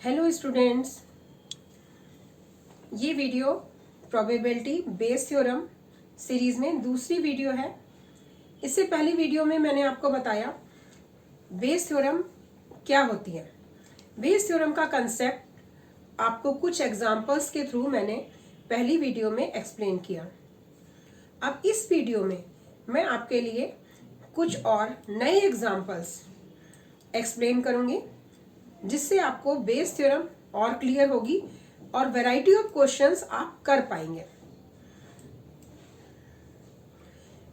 Hello students, ये video probability Bayes theorem series में दूसरी वीडियो है। इससे पहली वीडियो में मैंने आपको बताया बेस थ्योरम क्या होती है। बेस थ्योरम का कंसेप्ट आपको कुछ एग्जांपल्स के थ्रू मैंने पहली वीडियो में एक्सप्लेन किया। अब इस वीडियो में मैं आपके लिए कुछ और नए एग्जांपल्स एक्सप्लेन करूंगी, जिससे आपको बेस थ्योरम और क्लियर होगी और वैरायटी ऑफ क्वेश्चंस आप कर पाएंगे।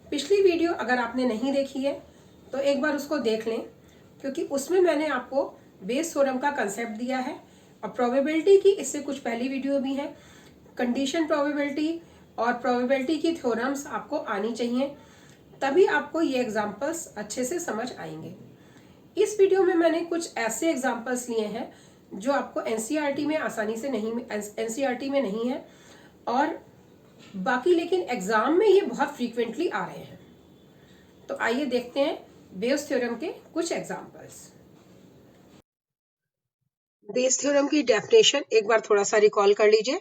पिछली वीडियो अगर आपने नहीं देखी है तो एक बार उसको देख लें, क्योंकि उसमें मैंने आपको बेस थ्योरम का कंसेप्ट दिया है और प्रोबेबिलिटी की इससे कुछ पहली वीडियो भी है। कंडीशन प्रोबेबिलिटी और प्रोबेबिलिटी की थ्योरम्स आपको आनी चाहिए, तभी आपको ये एग्जांपल्स अच्छे से समझ आएंगे। इस वीडियो में मैंने कुछ ऐसे एग्जांपल्स लिए हैं जो आपको एनसीईआरटी में आसानी से नहीं, एनसीईआरटी में नहीं है, और बाकी लेकिन एग्जाम में ये बहुत फ्रीक्वेंटली आ रहे हैं। तो आइए देखते हैं बेस थ्योरम के कुछ एग्जांपल्स। बेस थ्योरम की डेफिनेशन एक बार थोड़ा सा रिकॉल कर लीजिए,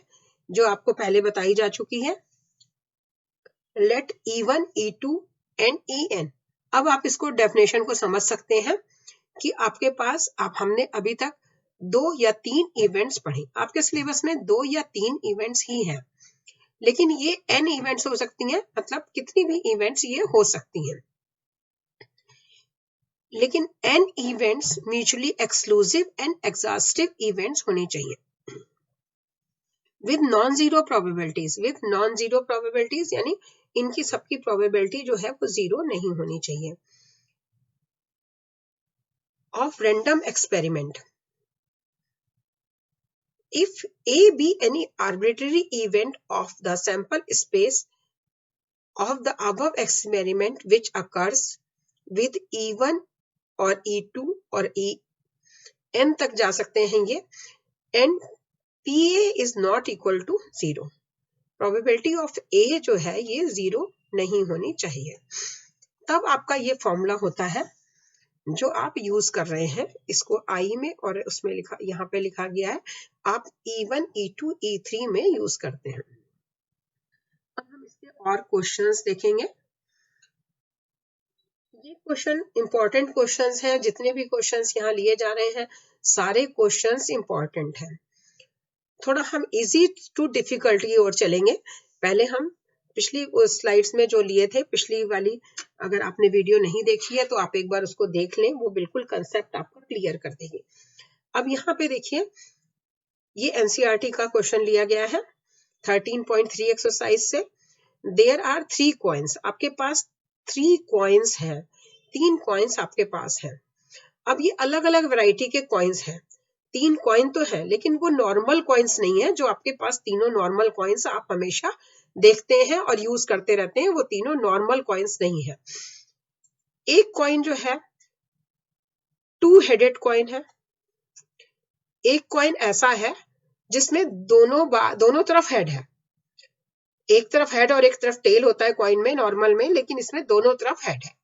जो आपको पहले बताई जा चुकी है। Let E1, E2 and En। अब आप इसको डेफिनेशन को समझ सकते हैं कि आपके पास हमने अभी तक 2 या 3 इवेंट्स पढ़े। आपके सिलेबस में 2 या 3 इवेंट्स ही हैं, लेकिन ये n इवेंट्स हो सकती हैं, मतलब कितनी भी इवेंट्स ये हो सकती हैं। लेकिन n events mutually exclusive and exhaustive events होने चाहिए विद नॉन जीरो प्रोबेबिलिटीज, यानी इनकी सबकी प्रोबेबिलिटी जो है वो जीरो नहीं होनी चाहिए। Of random experiment, if A be any arbitrary event of the sample space of the above experiment which occurs with E1 or E2 और En तक जा सकते हैं ये, and PA is not equal to 0, probability of A जो है ये 0 नहीं होनी चाहिए। तब आपका ये फॉर्मूला होता है जो आप यूज कर रहे हैं, इसको आई में और उसमें लिखा, यहाँ पे लिखा गया है, आप E1, E2, E3 में यूज करते हैं। अब हम इसके और क्वेश्चंस देखेंगे। ये क्वेश्चन इंपॉर्टेंट क्वेश्चंस हैं। जितने भी क्वेश्चंस यहाँ लिए जा रहे हैं सारे क्वेश्चंस इंपॉर्टेंट हैं। थोड़ा हम इजी टू डिफिकल्ट की ओर चलेंगे। पहले हम पिछली स्लाइड्स में जो लिए थे, पिछली वाली अगर आपने वीडियो नहीं देखी है तो आप एक बार उसको देख लें, वो बिल्कुल कंसेप्ट आपको क्लियर कर देगी। अब यहाँ पे देखिए, ये एनसीईआरटी का क्वेश्चन लिया गया है 13.3 एक्सरसाइज से। देयर आर 3 कॉइन्स, आपके पास 3 कॉइन्स हैं, 3 कॉइन्स आपके पास हैं। अब ये अलग अलग वैरायटी के कॉइन्स हैं। 3 कॉइन तो है, लेकिन वो नॉर्मल कॉइन्स नहीं है। जो आपके पास तीनों नॉर्मल कॉइन्स आप हमेशा देखते हैं और यूज करते रहते हैं, वो तीनों नॉर्मल कॉइन्स नहीं है। एक कॉइन जो है 2 हेडेड कॉइन है। एक कॉइन ऐसा है जिसमें दोनों तरफ हेड है। एक तरफ हेड और एक तरफ टेल होता है कॉइन में, नॉर्मल में, लेकिन इसमें दोनों तरफ हेड है।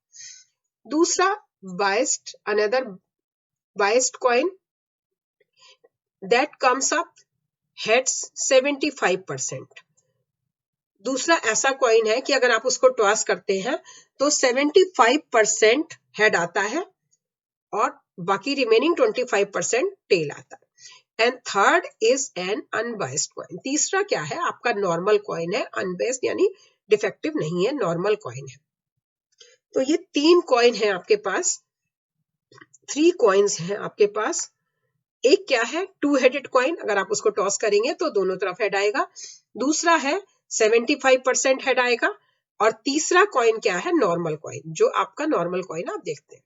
दूसरा another biased coin that comes up heads 75%। दूसरा ऐसा कॉइन है कि अगर आप उसको टॉस करते हैं तो 75% हेड आता है और बाकी रिमेनिंग 25% टेल आता है। And third is an unbiased coin. तीसरा क्या है, आपका नॉर्मल कॉइन है, अनबाइस्ड यानी डिफेक्टिव नहीं है, नॉर्मल कॉइन है। तो ये 3 कॉइन है आपके पास, 3 कॉइन्स हैं आपके पास। एक क्या है 2 हेडेड कॉइन, अगर आप उसको टॉस करेंगे तो दोनों तरफ हेड आएगा। दूसरा है 75% हेड आएगा। और तीसरा कॉइन क्या है, नॉर्मल कॉइन, जो आपका नॉर्मल कॉइन आप देखते हैं।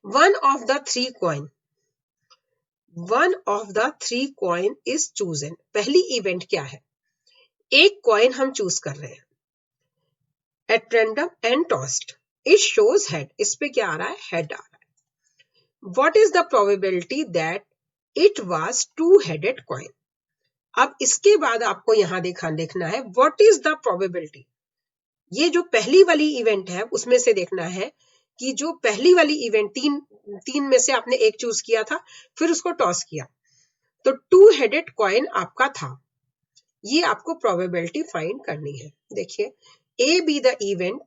One of the three coin is chosen. पहली इवेंट क्या है, एक कॉइन हम चूज कर रहे हैं at random and tossed, it shows head. इस पे क्या आ रहा है, हेड आ रहा है। What is the probability that it was 2 headed coin. अब इसके बाद आपको यहां देखना है व्हाट इज द प्रोबेबिलिटी। ये जो पहली वाली इवेंट है उसमें से देखना है कि जो पहली वाली इवेंट, तीन में से आपने एक चूज किया था, फिर उसको टॉस किया, तो 2 हेडेड कॉइन आपका था, ये आपको प्रोबेबिलिटी फाइंड करनी है। देखिए, ए B the event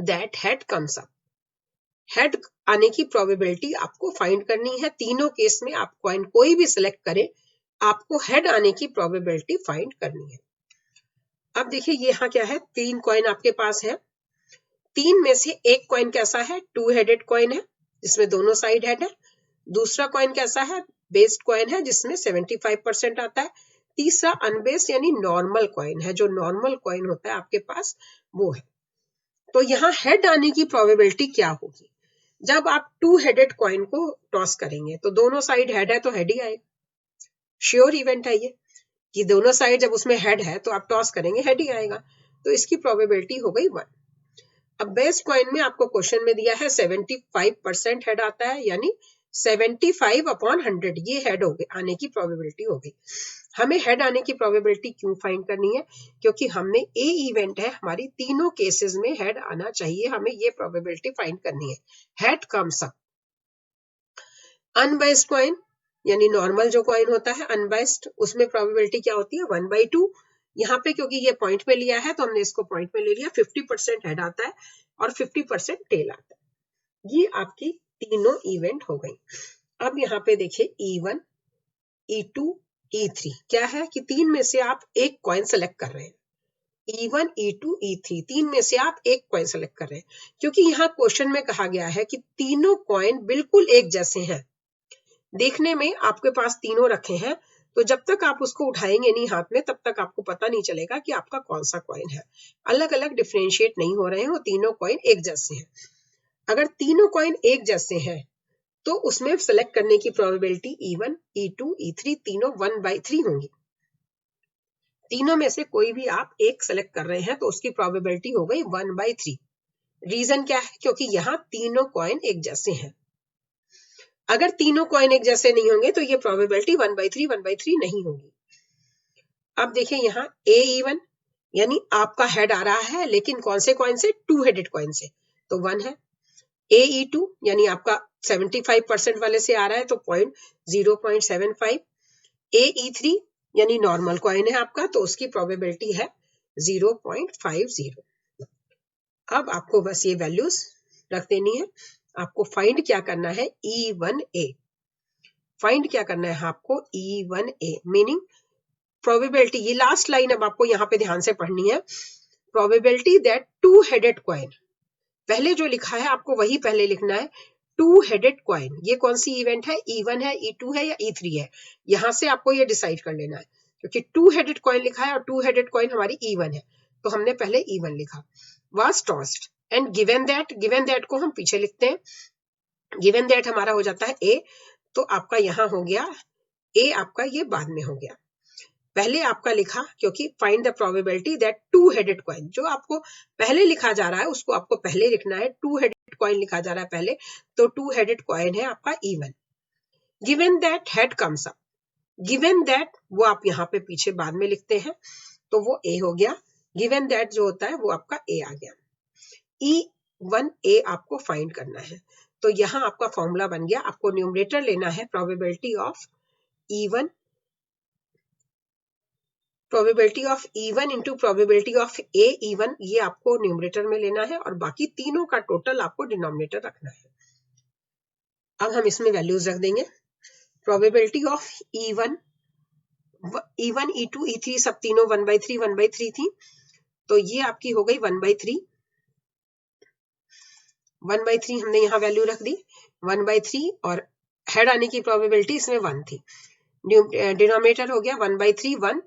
that head comes up, head आने की प्रोबेबिलिटी आपको फाइंड करनी है। तीनों केस में आप कॉइन कोई भी सिलेक्ट करें, आपको हेड आने की प्रोबेबिलिटी फाइंड करनी है। अब देखिए यहाँ क्या है, 3 कॉइन आपके पास है, 3 में से एक कॉइन कैसा है, 2 हेडेड कॉइन है जिसमें दोनों साइड हेड है। दूसरा कॉइन कैसा है, बेस्ड कॉइन है जिसमें 75% आता है। तीसरा अनबेस्ड यानी नॉर्मल कॉइन है, जो नॉर्मल कॉइन होता है आपके पास वो है। तो यहाँ हेड आने की प्रोबेबिलिटी क्या होगी, जब आप 2 हेडेड कॉइन को टॉस करेंगे तो दोनों साइड हेड है तो हेड ही आएगा, श्योर इवेंट है ये कि दोनों साइड जब उसमें हेड है तो आप टॉस करेंगे हेड ही आएगा, तो इसकी प्रोबेबिलिटी हो गई 1। अब बेस्ट कॉइन में आपको क्वेश्चन में दिया है 75% हेड आता है, यानी 75/100 ये हेड हो गए आने की प्रोबेबिलिटी हो गई। हमें हेड आने की प्रोबेबिलिटी क्यों फाइंड करनी है, क्योंकि हमने ए इवेंट है, हमारी तीनों केसेस में हेड आना चाहिए, हमें ये प्रोबेबिलिटी फाइंड करनी है, head comes up. Unbiased coin यानी नॉर्मल जो कॉइन होता है अनबाइस्ड, उसमें प्रोबेबिलिटी क्या होती है 1/2। यहाँ पे क्योंकि ये पॉइंट में लिया है तो हमने इसको पॉइंट में ले लिया, 50% हेड आता है और 50% टेल आता है। ये आपकी तीनों इवेंट हो गई। अब यहाँ पे देखिए E1, E2, E3 क्या है कि 3 में से आप एक कॉइन सेलेक्ट कर रहे हैं, E1, E2, E3 3 में से आप एक कॉइन सेलेक्ट कर रहे हैं, क्योंकि यहाँ क्वेश्चन में कहा गया है कि तीनों कॉइन बिल्कुल एक जैसे हैं, देखने में आपके पास तीनों रखे हैं, तो जब तक आप उसको उठाएंगे नहीं हाथ में तब तक आपको पता नहीं चलेगा कि आपका कौन सा कॉइन है, अलग अलग डिफरेंशिएट नहीं हो रहे हैं, वो तीनों कॉइन एक जैसे हैं। अगर तीनों कॉइन एक जैसे हैं तो उसमें सेलेक्ट करने की प्रोबेबिलिटी E1, E2, E3 तीनों 1/3 होंगी। तीनों में से कोई भी आप एक सेलेक्ट कर रहे हैं तो उसकी प्रोबेबिलिटी हो गई 1/3। रीजन क्या है, क्योंकि यहाँ तीनों कॉइन एक जैसे हैं। अगर तीनों कॉइन एक जैसे नहीं होंगे तो ये प्रोबेबिलिटी 1/3 नहीं होगी। अब देखिए यहाँ E1 यानी आपका हेड आ रहा है, लेकिन कौन से कॉइन से, 2 हेडेड कॉइन से, तो 1 है। E2 यानी आपका 75% वाले से आ रहा है तो 0.75। E3 यानी नॉर्मल कॉइन है आपका, तो उसकी प्रोबेबिलिटी है 0.50। अब आपको बस ये वैल्यूज रख देनी है। आपको फाइंड क्या करना है, E1A फाइंड क्या करना है आपको, E1A मीनिंग प्रोबेबिलिटी, ये लास्ट लाइन अब आपको यहाँ पे ध्यान से पढ़नी है, प्रोबेबिलिटी दैट 2 हेडेड कॉइन, पहले जो लिखा है आपको वही पहले लिखना है, 2 हेडेड कॉइन, ये कौन सी इवेंट है, E1 है, E2 है या E3 है, यहां से आपको ये डिसाइड कर लेना है, क्योंकि 2 हेडेड कॉइन लिखा है और 2 हेडेड कॉइन हमारी E1 है, तो हमने पहले E1 लिखा। Was tossed and given that को हम पीछे लिखते हैं, गिवन दैट हमारा हो जाता है A, तो आपका यहां हो गया A, आपका ये बाद में हो गया, पहले आपका लिखा, क्योंकि find the probability that 2 headed coin, जो आपको पहले लिखा जा रहा है उसको आपको पहले लिखना है, 2 हेडेड कॉइन लिखा जा रहा है पहले, तो 2 हेडेड कॉइन है आपका E1। Given that head comes up, given that वो आप यहाँ पे पीछे बाद में लिखते हैं, तो वो A हो गया, गिवन दैट जो होता है वो आपका A आ गया। E1A आपको फाइंड करना है, तो यहाँ आपका फॉर्मूला बन गया, आपको न्यूमरेटर लेना है probability of E1, probability of E1 into probability of E1, ये आपको न्यूमरेटर में लेना है और बाकी तीनों का टोटल आपको डिनोमिनेटर रखना है। अब हम इसमें वैल्यूज रख देंगे, probability of E1, E2, E3 सब तीनों 1/3 थी, तो ये आपकी हो गई 1/3 हमने यहाँ वैल्यू रख दी 1/3, और हेड आने की प्रोबेबिलिटी इसमें 1 थी, डिनोमिनेटर हो गया 1/3 1,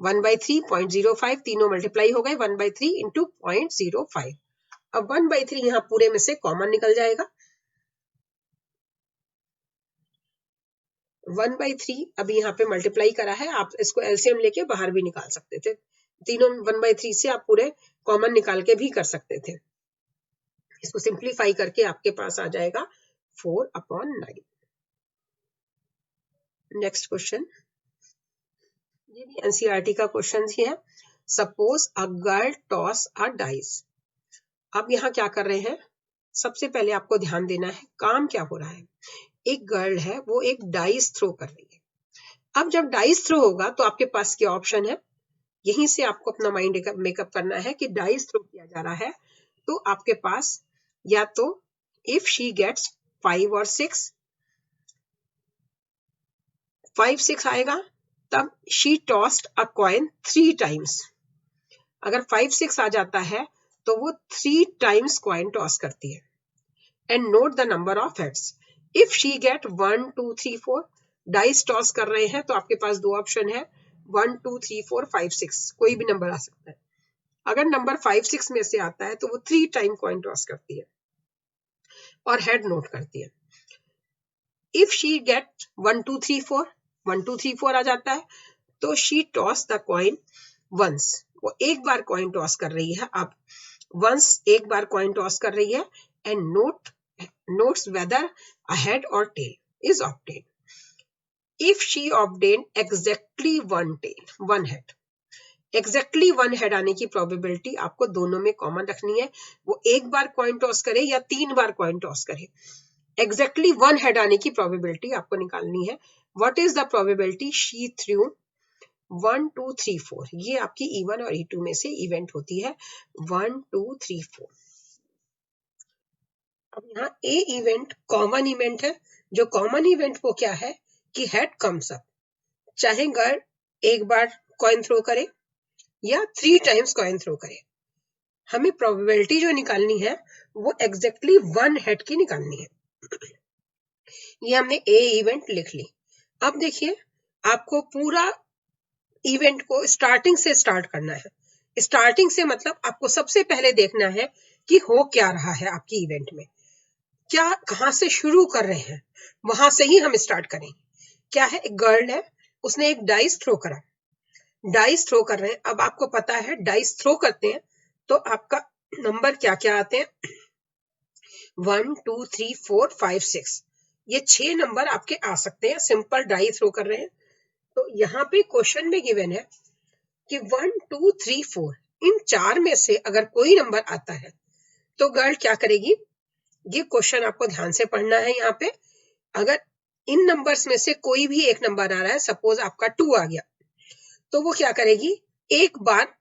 1/3 0.05, तीनों मल्टीप्लाई हो गए 1/3 इंटू 0.05। अब 1/3 यहाँ पूरे में से कॉमन निकल जाएगा, 1/3 अभी यहाँ पे मल्टीप्लाई करा है, आप इसको एलसीएम लेके बाहर भी निकाल सकते थे, तीनों 1/3 से आप पूरे कॉमन निकाल के भी कर सकते थे। इसको सिंप्लीफाई करके आपके पास आ जाएगा 4/9। नेक्स्ट क्वेश्चन, ये भी एनसीईआरटी का क्वेश्चन ही है। Suppose a girl toss a dice. अब यहाँ क्या कर रहे हैं, सबसे पहले आपको ध्यान देना है काम क्या हो रहा है, एक गर्ल है वो एक डाइस थ्रो कर रही है, अब जब डाइस थ्रो होगा तो आपके पास क्या ऑप्शन है, यहीं से आपको अपना माइंड मेकअप करना है कि डाइस थ्रो किया जा रहा है, तो आपके पास या तो इफ शी गेट्स 5 और 6, 5 6 आएगा, तब she tossed a coin 3 times. अगर 5 6 आ जाता है तो वो 3 टाइम्स कॉइन टॉस करती है। And note the number of heads. If she get 1 2 3 4, dice toss कर रहे हैं तो आपके पास दो ऑप्शन है, 1 2 3 4 5 6, कोई भी नंबर आ सकता है। अगर नंबर 5 6 में से आता है तो वो 3 टाइम कॉइन टॉस करती है और हेड नोट करती है। इफ शी गेट 1 2 3 4, 1 2 3 4 आ जाता है तो she toss the coin once, वो एक बार कॉइन टॉस कर रही है। अब वंस एक बार कॉइन टॉस कर रही है and notes whether a head or tail is obtain. If she obtain exactly one head, exactly one head आने की प्रोबेबिलिटी आपको दोनों में कॉमन रखनी है, वो एक बार कॉइन टॉस करे या 3 बार कॉइन टॉस करे, एग्जैक्टली वन हेड आने की प्रोबेबिलिटी आपको निकालनी है। What is the probability she threw 1 2 3 4, ये आपकी E1 और E2 में से इवेंट होती है 1 2 3 4। अब यहाँ ए इवेंट कॉमन इवेंट है, जो कॉमन इवेंट वो क्या है कि हेड कम्स अप, चाहे गर्ल एक बार कॉइन थ्रो करे या 3 टाइम्स कॉइन थ्रो करे, हमें प्रोबेबिलिटी जो निकालनी है वो एग्जैक्टली वन हेड की निकालनी है। ये हमने ए इवेंट लिख ली। अब देखिए आपको पूरा इवेंट को स्टार्टिंग से स्टार्ट करना है। स्टार्टिंग से मतलब आपको सबसे पहले देखना है कि हो क्या रहा है आपकी इवेंट में, क्या कहां से शुरू कर रहे हैं, वहां से ही हम स्टार्ट करेंगे। क्या है, एक गर्ल है, उसने एक डाइस थ्रो करा, डाइस थ्रो कर रहे हैं। अब आपको पता है डाइस थ्रो करते हैं तो आपका नंबर क्या क्या आते हैं, 1 2 3 4 5 6, ये 6 नंबर आपके आ सकते हैं, सिंपल डाई थ्रो कर रहे हैं। तो यहाँ पे क्वेश्चन में गिवन है कि 1 2 3 4, इन 4 में से अगर कोई नंबर आता है तो गर्ल क्या करेगी, ये क्वेश्चन आपको ध्यान से पढ़ना है। यहाँ पे अगर इन नंबर्स में से कोई भी एक नंबर आ रहा है, सपोज आपका 2 आ गया, तो वो क्या करेगी, एक बार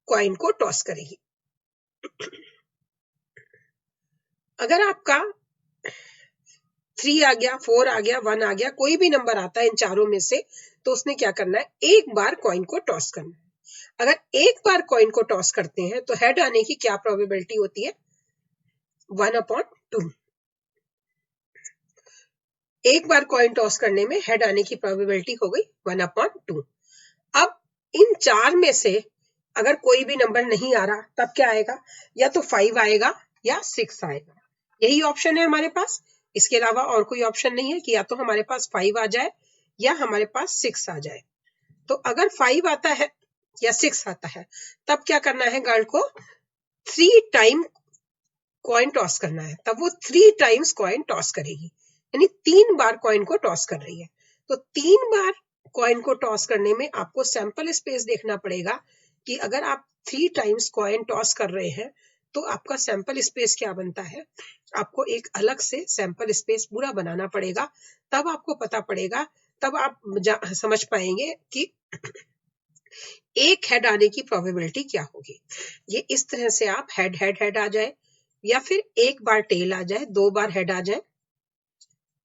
कॉइन को टॉस करेगी। अगर आपका 3 आ गया, 4 आ गया, 1 आ गया, कोई भी नंबर आता है इन चारों में से, तो उसने क्या करना है, एक बार कॉइन को टॉस करना है। अगर एक बार कॉइन को टॉस करते हैं तो हेड आने की क्या प्रोबेबिलिटी होती है, 1/2। एक बार कॉइन टॉस करने में हेड आने की प्रोबेबिलिटी हो गई 1/2। अब इन 4 में से अगर कोई भी नंबर नहीं आ रहा तब क्या आएगा, या तो 5 आएगा या 6 आएगा, यही ऑप्शन है हमारे पास। इसके अलावा और कोई ऑप्शन नहीं है कि या तो हमारे पास 5 आ जाए या हमारे पास 6 आ जाए। तो अगर 5 आता है या 6 आता है तब क्या करना है, गर्ल को 3 टाइम कॉइन टॉस करना है, तब वो 3 टाइम्स कॉइन टॉस करेगी, यानी 3 बार कॉइन को टॉस कर रही है। तो 3 बार कॉइन को टॉस करने में आपको सैंपल स्पेस देखना पड़ेगा कि अगर आप 3 टाइम्स कॉइन टॉस कर रहे हैं तो आपका सैंपल स्पेस क्या बनता है, आपको एक अलग से सैंपल स्पेस पूरा बनाना पड़ेगा, तब आपको पता पड़ेगा, तब आप समझ पाएंगे कि एक हेड आने की प्रोबेबिलिटी क्या होगी। ये इस तरह से आप हेड हेड हेड आ जाए या फिर एक बार टेल आ जाए, 2 बार हेड आ जाए,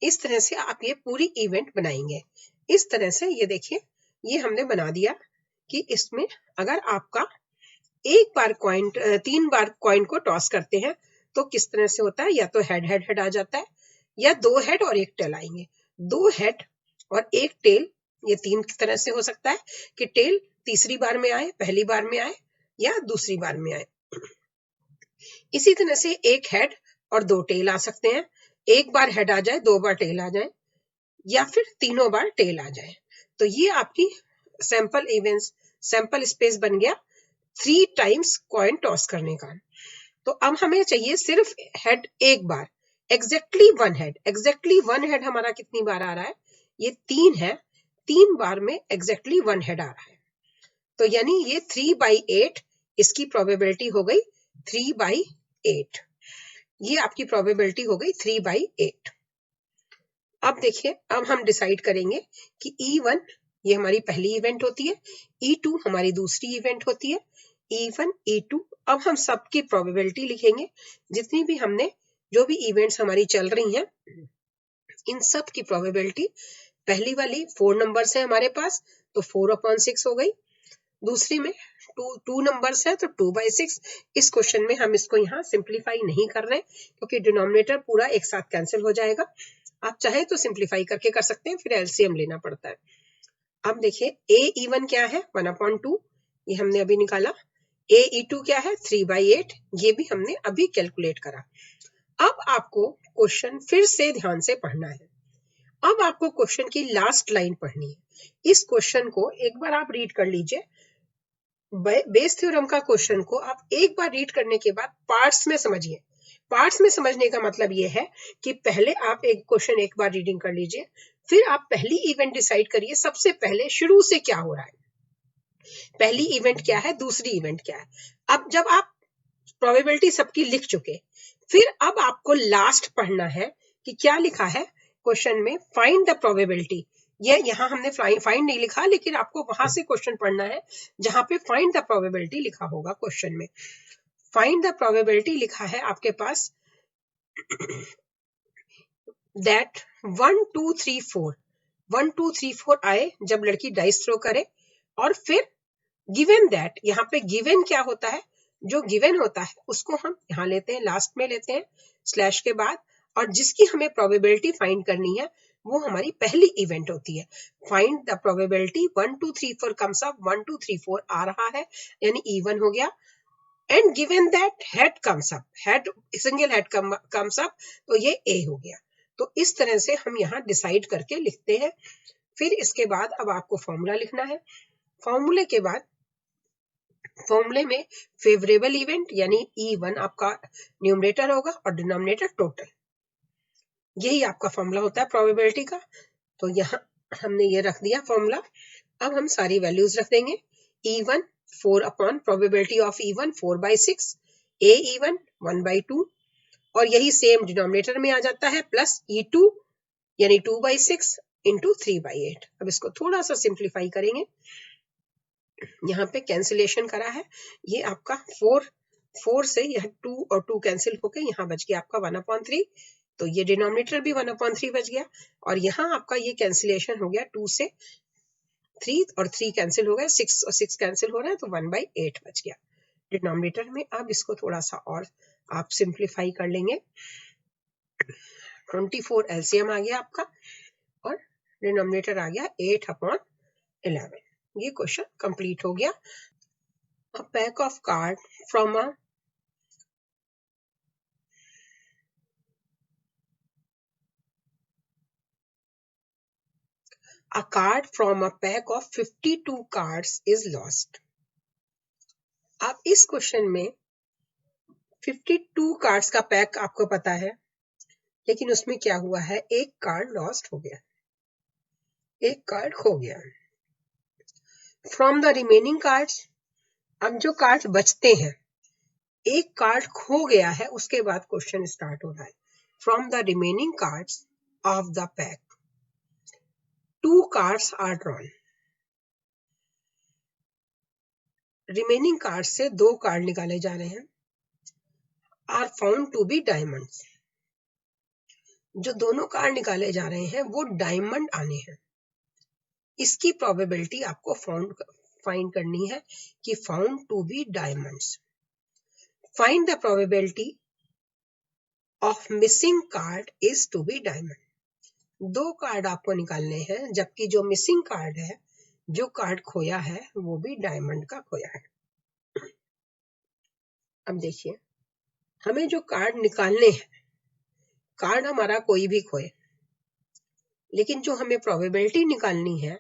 इस तरह से आप ये पूरी इवेंट बनाएंगे। इस तरह से ये देखिए, ये हमने बना दिया कि इसमें अगर आपका एक बार कॉइन 3 बार कॉइन को टॉस करते हैं तो किस तरह से होता है, या तो हेड हेड हेड आ जाता है या 2 हेड और एक टेल आएंगे। 2 हेड और एक टेल, ये 3 तरह से हो सकता है कि टेल तीसरी बार में आए, पहली बार में आए या दूसरी बार में आए। इसी तरह से एक हेड और 2 टेल आ सकते हैं, एक बार हेड आ जाए, 2 बार टेल आ जाए या फिर तीनों बार टेल आ जाए। तो ये आपकी सैंपल इवेंट्स, सैंपल स्पेस बन गया 3 टाइम्स कॉइन टॉस करने का। तो अब हमें चाहिए सिर्फ हेड एक बार, exactly one head. Exactly one head हमारा कितनी बार आ रहा है, ये 3 है, 3 बार में एग्जैक्टली वन हेड आ रहा है। तो यानी ये 3/8, इसकी प्रोबेबिलिटी हो गई 3/8, ये आपकी प्रोबेबिलिटी हो गई 3/8। अब देखिए, अब हम डिसाइड करेंगे कि E1 ये हमारी पहली इवेंट होती है, E2 हमारी दूसरी इवेंट होती है, E1 E2। अब हम सबकी प्रोबेबिलिटी लिखेंगे, जितनी भी हमने जो भी इवेंट्स हमारी चल रही हैं इन सब की प्रोबेबिलिटी। पहली वाली 4 नंबर्स है हमारे पास, तो 4/6 हो गई। दूसरी में टू नंबर्स है, तो 2/6। इस क्वेश्चन में हम इसको यहाँ सिंप्लीफाई नहीं कर रहे क्योंकि डिनोमिनेटर पूरा एक साथ कैंसिल हो जाएगा। आप चाहे तो सिंप्लीफाई करके कर सकते हैं, फिर एलसीएम लेना पड़ता है। अब देखिए A E1 क्या है, 1/2, ये हमने अभी निकाला। AE2 क्या है, 3/8, ये भी हमने अभी कैलकुलेट करा। अब आपको क्वेश्चन फिर से ध्यान से पढ़ना है। अब आपको क्वेश्चन की लास्ट लाइन पढ़नी है। इस क्वेश्चन को एक बार आप रीड कर लीजिए। बेस थ्योरम का क्वेश्चन को आप एक बार रीड करने के बाद पार्ट्स में समझिए। पार्ट्स में समझने का मतलब ये है कि पहले आप एक क्वेश्चन एक बार रीडिंग कर लीजिए, फिर आप पहली इवेंट डिसाइड करिए सबसे पहले शुरू से क्या हो रहा है, पहली इवेंट क्या है, दूसरी इवेंट क्या है। अब जब आप प्रोबेबिलिटी सबकी लिख चुके, फिर अब आपको लास्ट पढ़ना है कि क्या लिखा है क्वेश्चन में, फाइंड द प्रोबेबिलिटी। ये यहाँ हमने फाइंड नहीं लिखा, लेकिन आपको वहां से क्वेश्चन पढ़ना है जहां पे फाइंड द प्रोबेबिलिटी लिखा होगा। क्वेश्चन में फाइंड द प्रोबेबिलिटी लिखा है आपके पास दैट 1 2 3 4 1 2 3 4 आए जब लड़की डाइस थ्रो करे, और फिर गिवन दैट, यहाँ पे गिवन क्या होता है, जो गिवन होता है उसको हम यहाँ लेते हैं, लास्ट में लेते हैं स्लैश के बाद, और जिसकी हमें प्रोबेबिलिटी फाइंड करनी है वो हमारी पहली इवेंट होती है। Find the probability 1 2 3 4 comes up, 1 2 3 4 आ रहा है यानी E1 हो गया, and given that head comes up, head single head comes up, तो ये A हो गया। तो इस तरह से हम यहाँ डिसाइड करके लिखते हैं। फिर इसके बाद अब आपको फॉर्मूला लिखना है। फॉर्मूले के बाद फॉर्मूले में फेवरेबल इवेंट यानी E1 आपका न्यूमरेटर होगा और डिनोमिनेटर टोटल, यही आपका फॉर्मूला होता है प्रोबेबिलिटी का। तो यहाँ हमने ये रख दिया फॉर्मूला। अब हम सारी वैल्यूज रख देंगे। E1 4 upon probability of E1 4/6, AE1 1/2, और यही सेम डिनोमिनेटर में आ जाता है, प्लस E2 यानी 2/6 इंटू 3/8। अब इसको थोड़ा सा सिंप्लीफाई करेंगे, यहाँ पे कैंसिलेशन करा है, ये आपका 4 से यह 2 और 2 कैंसिल होकर यहाँ बच गया आपका 1/3, तो ये डिनोमिनेटर भी 1/3 बच गया, और यहाँ आपका ये कैंसिलेशन हो गया 2 से 3 और 3 कैंसिल हो गया, 6 और 6 कैंसिल हो रहा है, तो 1/8 बच गया डिनोमिनेटर में। अब इसको थोड़ा सा और आप सिंप्लीफाई कर लेंगे, 24 एलसीएम आ गया आपका, और डिनोमिनेटर आ गया 8/11। ये क्वेश्चन कंप्लीट हो गया। A pack of card from a card from a pack of 52 cards is lost। अब इस क्वेश्चन में 52 कार्ड्स का पैक आपको पता है, लेकिन उसमें क्या हुआ है, एक कार्ड लॉस्ट हो गया, एक कार्ड खो गया। फ्रॉम द रिमेनिंग कार्ड्स, अब जो कार्ड बचते हैं, एक कार्ड खो गया है, उसके बाद क्वेश्चन स्टार्ट हो रहा है। From the remaining cards of the pack 2 cards are drawn. Remaining card से 2 कार्ड निकाले जा रहे हैं। Are found to be diamonds, जो दोनों कार्ड निकाले जा रहे हैं वो डायमंड आने हैं। इसकी प्रोबेबिलिटी आपको फाइंड करनी है कि found to be diamonds. Find the probability of missing card is to be diamond. 2 card आपको निकालने हैं, जबकि जो मिसिंग कार्ड है, जो कार्ड खोया है, वो भी डायमंड का खोया है। अब देखिए, हमें जो कार्ड निकालने हैं, कार्ड हमारा कोई भी खोए, लेकिन जो हमें प्रोबेबिलिटी निकालनी है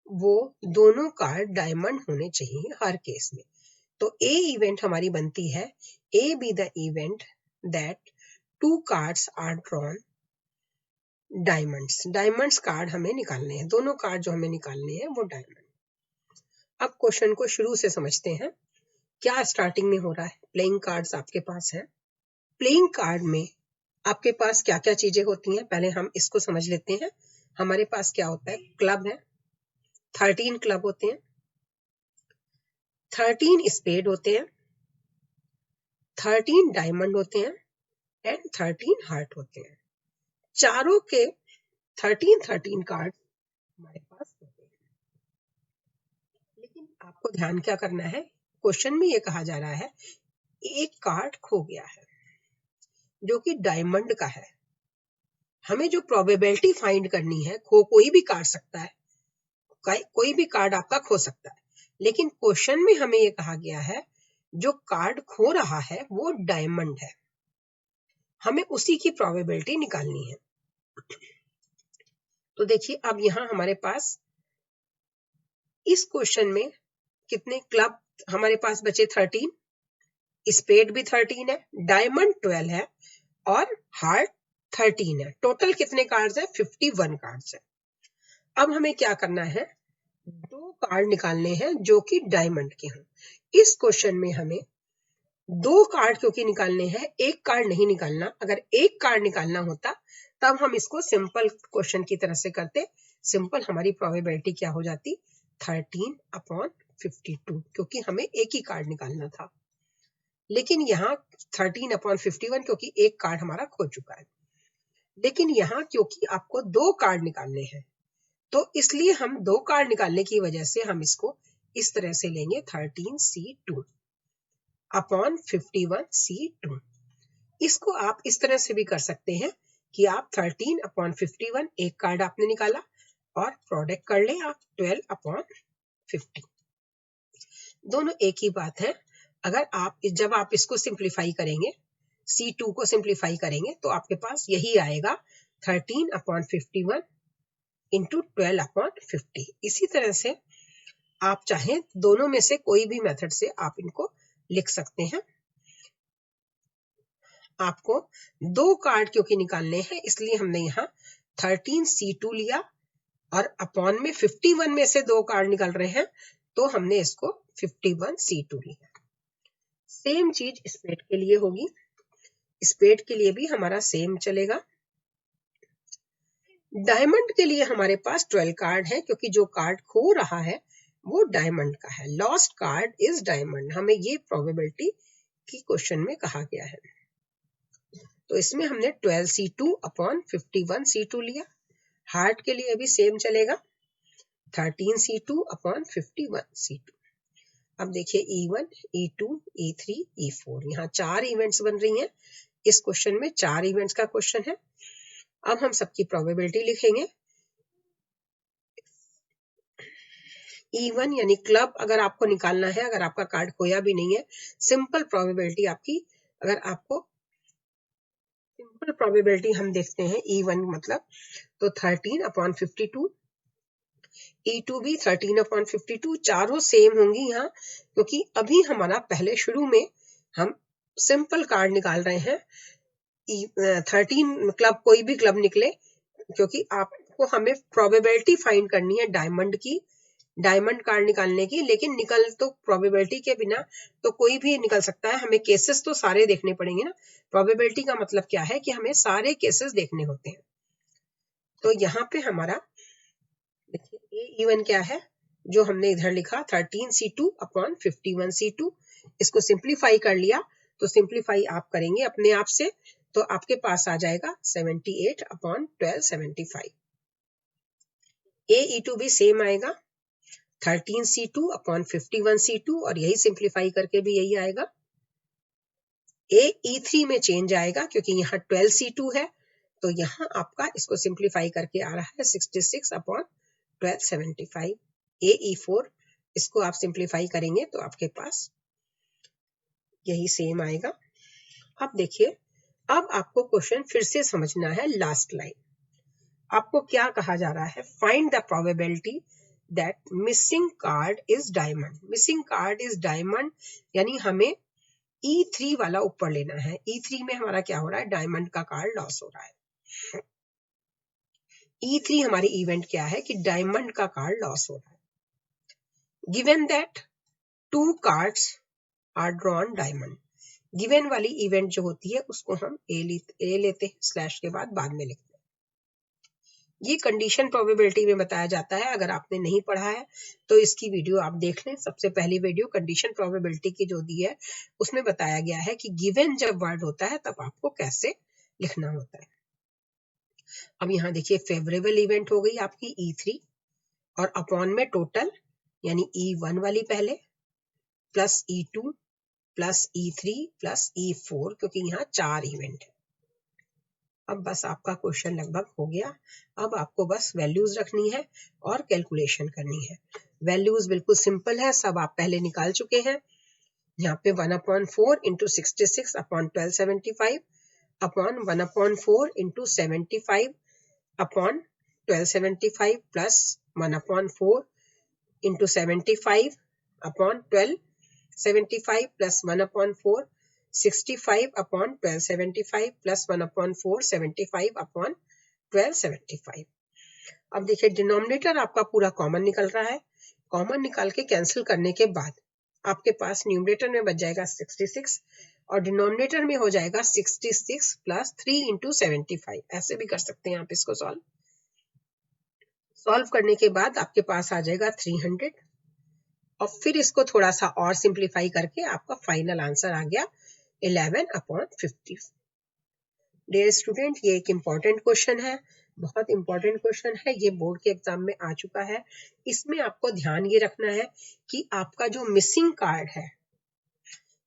वो दोनों कार्ड डायमंड होने चाहिए हर केस में। तो ए इवेंट हमारी बनती है, A B the event that 2 cards are drawn diamonds. Diamonds card हमें निकालने हैं, दोनों कार्ड जो हमें निकालने हैं वो डायमंड। अब क्वेश्चन को शुरू से समझते हैं। क्या स्टार्टिंग में हो रहा है, प्लेइंग कार्ड्स आपके पास है। प्लेइंग कार्ड में आपके पास क्या क्या चीजें होती हैं, पहले हम इसको समझ लेते हैं। हमारे पास क्या होता है, क्लब है, 13 क्लब होते हैं, 13 स्पेड होते हैं, 13 डायमंड होते हैं एंड 13 हार्ट होते हैं। चारों के 13 कार्ड हमारे पास होते हैं। लेकिन आपको ध्यान क्या करना है, क्वेश्चन में ये कहा जा रहा है एक कार्ड खो गया है जो कि डायमंड का है। हमें जो प्रोबेबिलिटी फाइंड करनी है, कोई भी कार्ड सकता है, कोई भी कार्ड आपका खो सकता है, लेकिन क्वेश्चन में हमें ये कहा गया है जो कार्ड खो रहा है वो डायमंड है, हमें उसी की प्रोबेबिलिटी निकालनी है। तो देखिए अब यहाँ हमारे पास इस क्वेश्चन में कितने क्लब हमारे पास बचे, 13, स्पेड भी 13 है, डायमंड 12 है और हार्ट 13 है। टोटल कितने कार्ड्स है, 51 कार्ड्स है। अब हमें क्या करना है, 2 कार्ड निकालने हैं जो कि डायमंड के हों। इस क्वेश्चन में हमें 2 कार्ड क्योंकि निकालने हैं, एक कार्ड नहीं निकालना। अगर एक कार्ड निकालना होता तब हम इसको सिंपल क्वेश्चन की तरह से करते, सिंपल हमारी प्रोबेबिलिटी क्या हो जाती, 13/52, क्योंकि हमें एक ही कार्ड निकालना था। लेकिन यहाँ 13/51 क्योंकि एक कार्ड हमारा खो चुका है। लेकिन यहाँ क्योंकि आपको 2 कार्ड निकालने हैं, तो इसलिए हम 2 कार्ड निकालने की वजह से हम इसको इस तरह से लेंगे, 13C2/51C2। इसको आप इस तरह से भी कर सकते हैं कि आप 13/51 एक कार्ड आपने निकाला और प्रोडक्ट कर लें आप 12/50, दोनों एक ही बात है। अगर आप जब आप इसको सिंप्लीफाई करेंगे, C2 को सिंप्लीफाई करेंगे तो आपके पास यही आएगा 13/51 इंटू 12/50। इसी तरह से आप चाहें दोनों में से कोई भी मेथड से आप इनको लिख सकते हैं। आपको 2 कार्ड क्योंकि निकालने हैं इसलिए हमने यहाँ 13C2 लिया और अपॉन में 51 में से 2 कार्ड निकल रहे हैं तो हमने इसको 51C2 लिया। सेम चीज स्पेड के लिए होगी, स्पेड के लिए भी हमारा सेम चलेगा। डायमंड के लिए हमारे पास 12 कार्ड है क्योंकि जो कार्ड खो रहा है वो डायमंड का है। लॉस्ट कार्ड इज डायमंड, हमें ये प्रोबेबिलिटी की क्वेश्चन में कहा गया है। तो इसमें हमने 12C2/51C2 लिया। हार्ट के लिए भी सेम चलेगा, 13C2/51C2। अब देखिए E1, E2, E3, E4, यहाँ 4 इवेंट्स बन रही हैं। इस क्वेश्चन में 4 इवेंट्स का क्वेश्चन है। अब हम सबकी प्रोबेबिलिटी लिखेंगे। E1 यानी क्लब अगर आपको निकालना है, अगर आपका कार्ड खोया भी नहीं है, सिंपल प्रोबेबिलिटी आपकी, अगर आपको सिंपल प्रोबेबिलिटी हम देखते हैं E1 मतलब तो 13/52, E2 भी 13/52, चारों सेम होंगी यहाँ क्योंकि अभी हमारा पहले शुरू में हम सिंपल कार्ड निकाल रहे हैं। 13 क्लब, कोई भी क्लब निकले, क्योंकि आपको हमें प्रोबेबिलिटी फाइंड करनी है डायमंड की, डायमंड कार्ड निकालने की। लेकिन निकल तो प्रोबेबिलिटी के बिना तो कोई भी निकल सकता है, हमें केसेस तो सारे देखने पड़ेंगे ना। प्रोबेबिलिटी का मतलब क्या है कि हमें सारे केसेस देखने होते हैं। तो यहाँ पे हमारा देखिए ए इवन क्या है जो हमने इधर लिखा, 13C2/51C2। इसको सिंप्लीफाई कर लिया, तो सिंप्लीफाई आप करेंगे अपने आप से तो आपके पास आ जाएगा 78/1275। E2 भी सेम आएगा, 13C2/51C2 और यही सिंप्लीफाई करके भी यही आएगा। E3 में चेंज आएगा क्योंकि यहाँ 12C2 है, तो यहाँ आपका इसको सिंप्लीफाई करके आ रहा है 66/1275। E4 इसको आप सिंप्लीफाई करेंगे तो आपके पास यही सेम आएगा। अब देखिए, अब आपको क्वेश्चन फिर से समझना है। लास्ट लाइन आपको क्या कहा जा रहा है, find the probability that missing card is diamond. Missing card is diamond यानी हमें E3 वाला ऊपर लेना है। E3 में हमारा क्या हो रहा है, डायमंड का कार्ड लॉस हो रहा है। E3 हमारी इवेंट क्या है कि डायमंड का कार्ड लॉस हो रहा है। Given that 2 cards are drawn diamond, given वाली इवेंट जो होती है उसको हम ए लेते हैं, स्लैश के बाद में लिखते हैं। ये कंडीशन प्रोबेबिलिटी में बताया जाता है। अगर आपने नहीं पढ़ा है तो इसकी वीडियो आप देख लें। सबसे पहली वीडियो कंडीशन प्रोबेबिलिटी की जो दी है उसमें बताया गया है कि गिवन जब वर्ड होता है तब आपको कैसे लिखना होता है। अब यहाँ देखिए फेवरेबल इवेंट हो गई आपकी E3 और अपॉन में टोटल यानी E1 वाली पहले plus E2 plus E3 plus E4 क्योंकि यहाँ 4 इवेंट है। अब बस आपका क्वेश्चन लगभग हो गया। अब आपको बस वैल्यूज रखनी है और कैलकुलेशन करनी है। वैल्यूज बिल्कुल सिंपल है, सब आप पहले निकाल चुके हैं। यहाँ पे 1/4 into 66 upon 1275 upon 1/4 into 75 upon 1275 plus 1/4 into 75 upon 1275 plus 1/4 65 upon 1275 plus 1/4 75 upon 1275। अब देखिए डिनोमिनेटर आपका पूरा कॉमन निकल रहा है। कॉमन निकाल के कैंसिल करने के बाद आपके पास न्यूमरेटर में बच जाएगा 66 और डिनोमिनेटर में हो जाएगा 66 प्लस 3 इंटू 75। ऐसे भी कर सकते हैं आप इसको सॉल्व करने के बाद आपके पास आ जाएगा 300 और फिर इसको थोड़ा सा और सिंप्लीफाई करके आपका फाइनल आंसर आ गया 11/50। डियर स्टूडेंट, ये एक इम्पॉर्टेंट क्वेश्चन है, बहुत इंपॉर्टेंट क्वेश्चन है। ये बोर्ड के एग्जाम में आ चुका है। इसमें आपको ध्यान ये रखना है कि आपका जो मिसिंग कार्ड है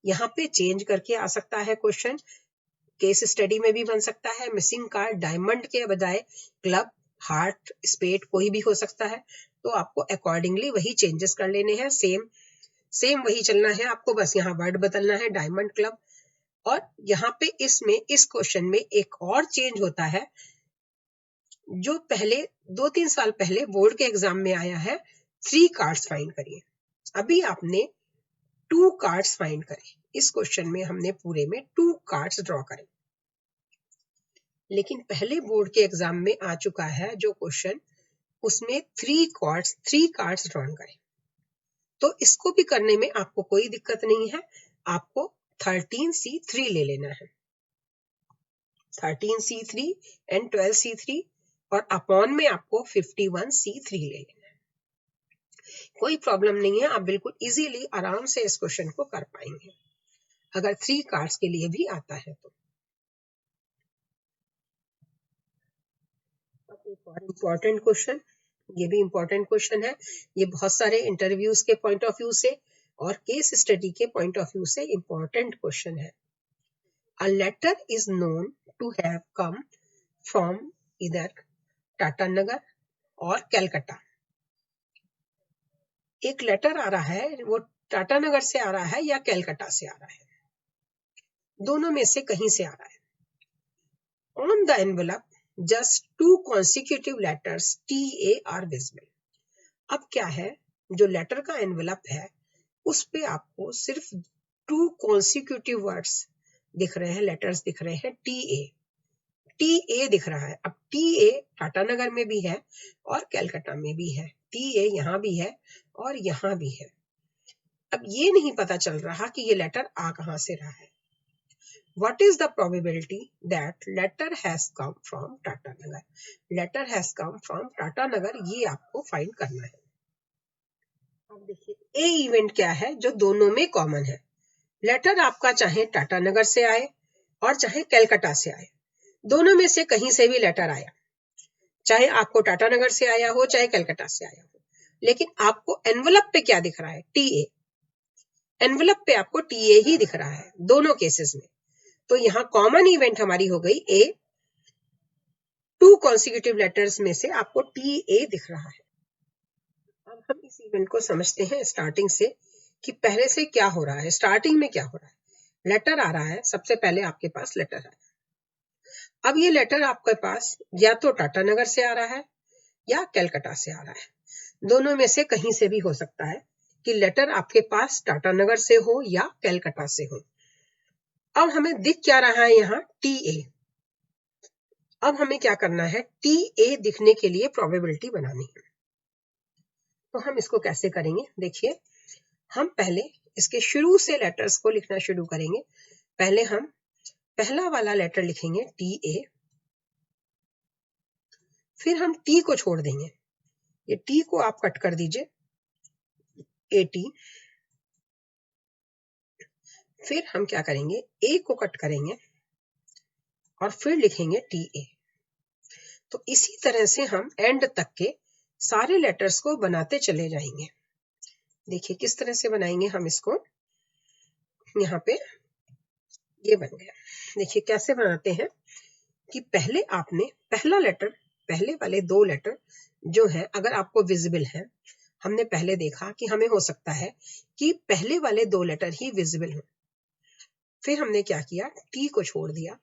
यहाँ पे चेंज करके आ सकता है क्वेश्चन। केस स्टडी में भी बन सकता है। मिसिंग कार्ड डायमंड के बजाय क्लब, हार्ट, स्पेड कोई भी हो सकता है। तो आपको अकॉर्डिंगली वही चेंजेस कर लेने हैं। सेम वही चलना है आपको, बस यहाँ वर्ड बदलना है डायमंड, क्लब। और यहाँ पे इस क्वेश्चन में एक और चेंज होता है जो पहले 2-3 साल पहले बोर्ड के एग्जाम में आया है। 3 कार्ड्स फाइंड करिए। अभी आपने 2 कार्ड्स फाइंड करे। इस क्वेश्चन में हमने पूरे में 2 कार्ड्स ड्रॉ करे, लेकिन पहले बोर्ड के एग्जाम में आ चुका है जो क्वेश्चन, उसमें 3 कार्ड्स ड्रॉ करें। तो इसको भी करने में आपको कोई दिक्कत नहीं है। आपको 13C3 ले लेना है, 13C3 एंड 12C3 और अपॉन में आपको 51C3 ले लेना है। कोई प्रॉब्लम नहीं है, आप बिल्कुल इजीली आराम से इस क्वेश्चन को कर पाएंगे अगर 3 कार्ड्स के लिए भी आता है तो। एक और इम्पोर्टेंट क्वेश्चन, ये भी इम्पोर्टेंट क्वेश्चन है। ये बहुत सारे इंटरव्यूज के पॉइंट ऑफ व्यू से और केस स्टडी के पॉइंट ऑफ व्यू से इम्पोर्टेंट क्वेश्चन है। A letter is known to have come from either Tatanagar और कलकत्ता। एक लेटर आ रहा है, वो टाटानगर से आ रहा है या कलकत्ता से आ रहा है, दोनों में से कहीं से आ रहा है। On the envelope, just 2 consecutive letters TA are visible। अब क्या है, जो लेटर का एनवेलप है उस पे आपको सिर्फ 2 consecutive वर्ड्स दिख रहे हैं, लेटर्स दिख रहे हैं, TA दिख रहा है। अब TA टाटानगर में भी है और कलकत्ता में भी है, TA यहाँ भी है और यहाँ भी है। अब ये नहीं पता चल रहा कि ये लेटर आ कहाँ से रहा है। What is the probability that letter has come from Tatanagar? Letter has come from Tatanagar, ये आपको फाइंड करना है। अब देखिए ए इवेंट क्या है जो दोनों में कॉमन है। लेटर आपका चाहे टाटानगर से आए और चाहे कलकत्ता से आए, दोनों में से कहीं से भी लेटर आया, चाहे आपको टाटानगर से आया हो चाहे कलकत्ता से आया हो, लेकिन आपको एनवलप पे क्या दिख रहा है, टीए। एनवलप पे आपको टीए ही दिख रहा है दोनों केसेस में। तो यहाँ कॉमन इवेंट हमारी हो गई ए। 2 कॉन्सिक्यूटिव लेटर्स में से आपको टीए दिख रहा है। अब हम इस इवेंट को समझते हैं स्टार्टिंग से कि पहले से क्या हो रहा है। स्टार्टिंग में क्या हो रहा है, लेटर आ रहा है, सबसे पहले आपके पास लेटर आया। अब ये लेटर आपके पास या तो टाटानगर से आ रहा है या कलकत्ता से आ रहा है, दोनों में से कहीं से भी हो सकता है कि लेटर आपके पास टाटानगर से हो या कलकत्ता से हो। अब हमें दिख क्या रहा है यहाँ, टीए। अब हमें क्या करना है, टीए दिखने के लिए प्रोबेबिलिटी बनानी है। तो हम इसको कैसे करेंगे, देखिए हम पहले इसके शुरू से लेटर्स को लिखना शुरू करेंगे। पहले हम पहला वाला लेटर लिखेंगे टीए, फिर हम टी को छोड़ देंगे, ये टी को आप कट कर दीजिए, AT। फिर हम क्या करेंगे, ए को कट करेंगे और फिर लिखेंगे TA। तो इसी तरह से हम एंड तक के सारे लेटर्स को बनाते चले जाएंगे। देखिए किस तरह से बनाएंगे हम इसको, यहाँ पे ये बन गया। देखिए कैसे बनाते हैं कि पहले आपने पहला लेटर, पहले वाले 2 लेटर जो है अगर आपको विजिबल है, हमने पहले देखा कि हमें हो सकता है कि पहले वाले 2 लेटर ही विजिबल हो। फिर हमने क्या किया, टी को छोड़ दिया,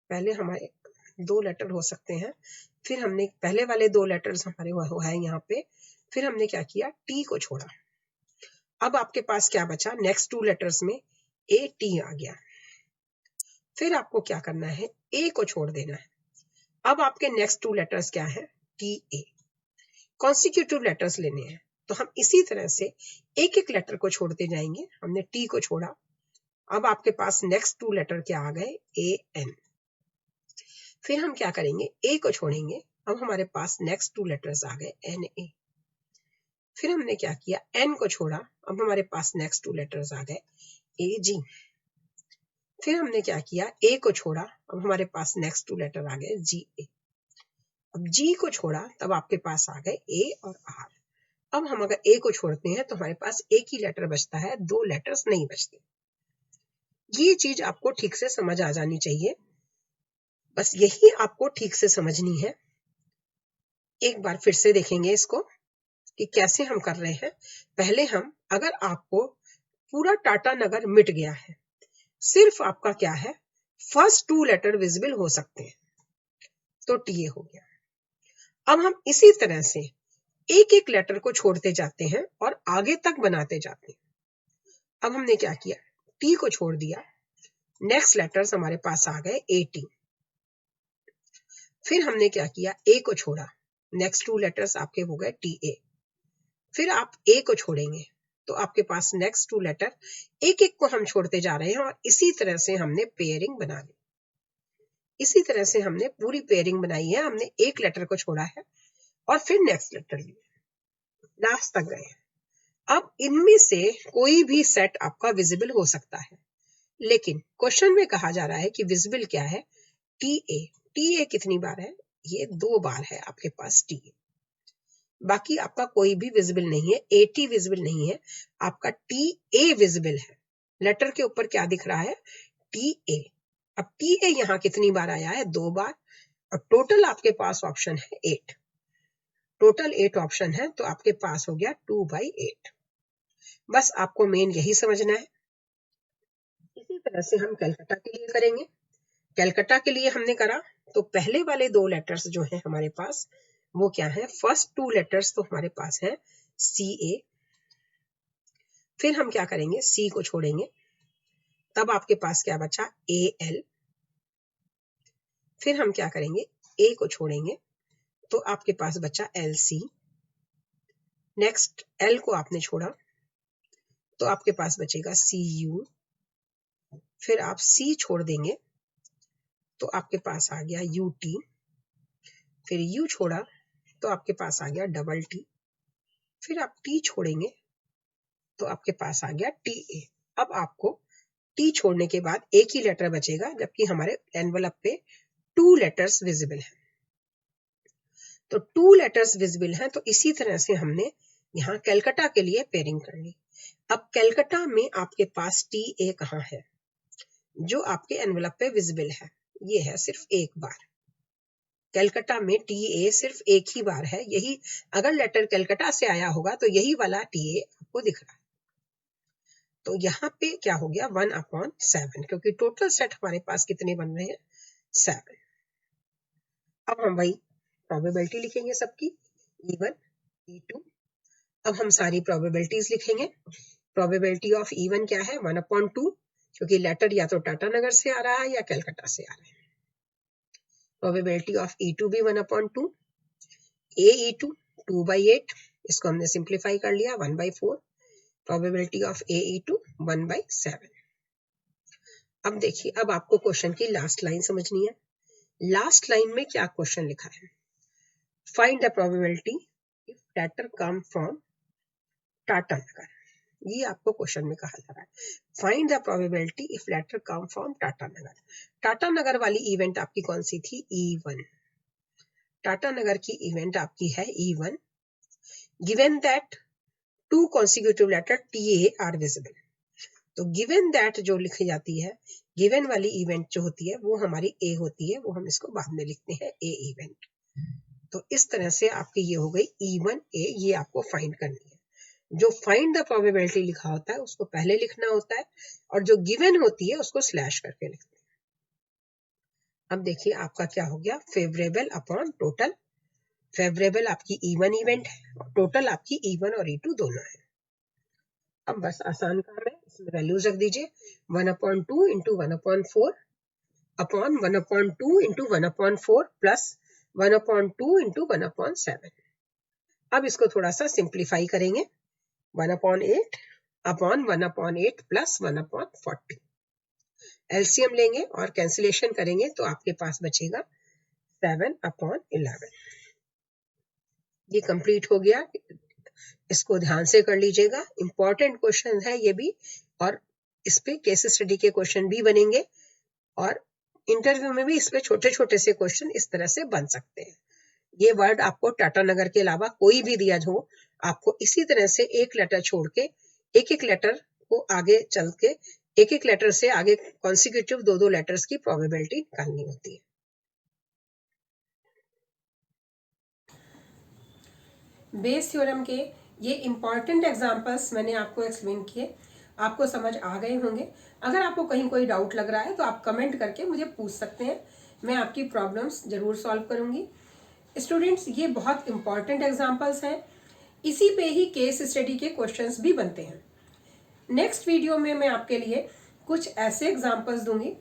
पहले हमारे 2 लेटर हो सकते हैं, फिर हमने पहले वाले 2 लेटर्स हमारे हुआ है यहाँ पे, फिर हमने क्या किया, टी को छोड़ा। अब आपके पास क्या बचा, नेक्स्ट 2 लेटर्स में AT आ गया। फिर आपको क्या करना है, ए को छोड़ देना है। अब आपके नेक्स्ट 2 लेटर्स क्या है, TA। कॉन्सिक्यूटिव लेटर्स लेने हैं, तो हम इसी तरह से एक एक लेटर को छोड़ते जाएंगे। हमने टी को छोड़ा, अब आपके पास नेक्स्ट 2 लेटर क्या आ गए, AN। फिर हम क्या करेंगे, ए को छोड़ेंगे, अब हमारे पास नेक्स्ट 2 लेटर्स आ गए NA। फिर हमने क्या किया, N को छोड़ा, अब हमारे पास नेक्स्ट 2 लेटर्स आ गए AG। फिर हमने क्या किया, ए को छोड़ा, अब हमारे पास नेक्स्ट 2 लेटर आ गए GA। अब G को छोड़ा, तब आपके पास आ गए A और R। अब हम अगर ए को छोड़ते हैं तो हमारे पास एक ही लेटर बचता है, 2 लेटर्स नहीं बचते। ये चीज आपको ठीक से समझ आ जानी चाहिए, बस यही आपको ठीक से समझनी है। एक बार फिर से देखेंगे इसको कि कैसे हम कर रहे हैं। पहले हम, अगर आपको पूरा टाटा नगर मिट गया है, सिर्फ आपका क्या है, फर्स्ट 2 लेटर विजिबल हो सकते हैं, तो TA हो गया। अब हम इसी तरह से एक एक लेटर को छोड़ते जाते हैं और आगे तक बनाते जाते हैं। अब हमने क्या किया, टी को छोड़ दिया, नेक्स्ट लेटर्स हमारे पास आ गए AT। फिर हमने क्या किया, ए को छोड़ा, नेक्स्ट 2 लेटर्स आपके हो गए TA। फिर आप ए को छोड़ेंगे तो आपके पास नेक्स्ट 2 लेटर, एक एक को हम छोड़ते जा रहे हैं और इसी तरह से हमने पेयरिंग बना ली। इसी तरह से हमने पूरी पेयरिंग बनाई है, हमने एक लेटर को छोड़ा है और फिर नेक्स्ट लेटर लिया, लास्ट तक गए। अब इनमें से कोई भी सेट आपका विजिबल हो सकता है, लेकिन क्वेश्चन में कहा जा रहा है कि विजिबल क्या है, TA। TA कितनी बार है, ये 2 बार है आपके पास TA। बाकी आपका कोई भी विजिबल नहीं है, AT विजिबल नहीं है, आपका TA विजिबल है। लेटर के ऊपर क्या दिख रहा है, TA। अब TA यहाँ कितनी बार आया है, 2 बार, और टोटल आपके पास ऑप्शन है 8। टोटल 8 ऑप्शन है, तो आपके पास हो गया 2/8। बस आपको मेन यही समझना है। इसी तरह से हम कलकत्ता के लिए करेंगे। कलकत्ता के लिए हमने करा तो पहले वाले 2 लेटर्स जो है हमारे पास वो क्या है, फर्स्ट 2 लेटर्स तो हमारे पास है CA। फिर हम क्या करेंगे, C को छोड़ेंगे, तब आपके पास क्या बचा, AL। फिर हम क्या करेंगे, A को छोड़ेंगे तो आपके पास बचा LC। नेक्स्ट L को आपने छोड़ा तो आपके पास बचेगा CU। फिर आप C छोड़ देंगे तो आपके पास आ गया UT। फिर U छोड़ा तो आपके पास आ गया TT। फिर आप T छोड़ेंगे तो आपके पास आ गया TA। अब आपको T छोड़ने के बाद एक ही लेटर बचेगा, जबकि हमारे एनवलप पे 2 लेटर्स विजिबल है। तो 2 लेटर्स विजिबल हैं, तो इसी तरह से हमने यहाँ कलकत्ता के लिए पेयरिंग कर ली। अब कलकत्ता में आपके पास TA कहाँ है, जो आपके एनवलप पे विजिबल है, ये है सिर्फ एक बार। कलकत्ता में TA सिर्फ एक ही बार है, यही अगर लेटर कलकत्ता से आया होगा तो यही वाला TA आपको दिख रहा है। तो यहाँ पे क्या हो गया, 1/7, क्योंकि टोटल सेट हमारे पास कितने बन रहे हैं, 7। अब हम वही प्रोबेबिलिटी लिखेंगे सबकी, E1 E2। अब हम सारी प्रोबेबिलिटीज लिखेंगे। प्रोबेबिलिटी ऑफ E1 क्या है, 1/2, क्योंकि लेटर या तो टाटा नगर से आ रहा है या कलकत्ता से आ रहा है। प्रोबेबिलिटी ऑफ E2 भी 1/2। AE2 2/8, इसको हमने सिंप्लीफाई कर लिया, 1/4। Probability of AE2 1/7। अब देखिए, अब आपको क्वेश्चन की लास्ट लाइन समझनी है। लास्ट लाइन में क्या क्वेश्चन लिखा है, find the probability if letter come from Tatanagar, ये आपको क्वेश्चन में कहा जा रहा है। Find the probability if letter come from Tatanagar. Tatanagar वाली इवेंट आपकी कौन सी थी, E1। टाटा नगर की इवेंट आपकी है E1। Given that 2 consecutive letter TA are visible। तो गिवन दैट जो लिखी जाती है, गिवन वाली इवेंट जो होती है वो हमारी ए होती है, वो हम इसको बाद में लिखते हैं ए इवेंट। तो इस तरह से आपकी ये हो गई E1 A, ये आपको फाइंड करनी है। जो फाइंड द प्रोबेबिलिटी लिखा होता है उसको पहले लिखना होता है, और जो गिवन होती है उसको स्लैश करके लिखते हैं। अब देखिए आपका क्या हो गया, फेवरेबल अपॉन टोटल। फेवरेबल आपकी E1 इवेंट है और टोटल आपकी E1 और E2 दोनों है। अब बस आसान काम है, इसमें वैल्यूज रख दीजिए 1/2 into 1/4 upon 1/2 into 1/4 plus 1/2 into 1/7। अब इसको थोड़ा सा सिंप्लीफाई करेंगे, 1/8 अपॉन 1/8 प्लस 1/40। एलसीएम लेंगे और कैंसिलेशन करेंगे तो आपके पास बचेगा 7/11। ये कंप्लीट हो गया। इसको ध्यान से कर लीजिएगा, इंपॉर्टेंट क्वेश्चन है ये भी, और इस पे केस स्टडी के क्वेश्चन भी बनेंगे, और इंटरव्यू में भी इस पे छोटे छोटे से क्वेश्चन इस तरह से बन सकते हैं। ये वर्ड आपको टाटा नगर के अलावा कोई भी दिया हो, आपको इसी तरह से एक लेटर छोड़ के एक एक लेटर को आगे चल के एक एक लेटर से आगे कॉन्सिक्यूटिव 2-2 लेटर्स की प्रोबेबिलिटी निकालनी होती है। बेस थ्योरम के ये इंपॉर्टेंट एग्जांपल्स मैंने आपको एक्सप्लेन किए, आपको समझ आ गए होंगे। अगर आपको कहीं कोई डाउट लग रहा है तो आप कमेंट करके मुझे पूछ सकते हैं, मैं आपकी प्रॉब्लम्स जरूर सॉल्व करूंगी। स्टूडेंट्स, ये बहुत इंपॉर्टेंट एग्जांपल्स हैं, इसी पे ही केस स्टडी के क्वेश्चंस भी बनते हैं। नेक्स्ट वीडियो में मैं आपके लिए कुछ ऐसे एग्जांपल्स दूंगी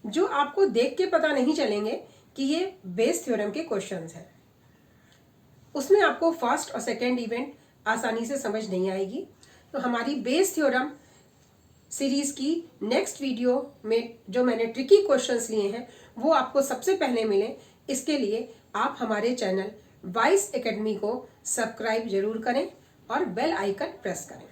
जो आपको देख के पता नहीं चलेंगे कि ये बेस थ्योरम के क्वेश्चंस हैं। उसमें आपको फर्स्ट और सेकेंड इवेंट आसानी से समझ नहीं आएगी। तो हमारी बेस थ्योरम सीरीज की नेक्स्ट वीडियो में जो मैंने ट्रिकी क्वेश्चंस लिए हैं वो आपको सबसे पहले मिले, इसके लिए आप हमारे चैनल वाइस एकेडमी को सब्सक्राइब जरूर करें और बेल आइकन प्रेस करें।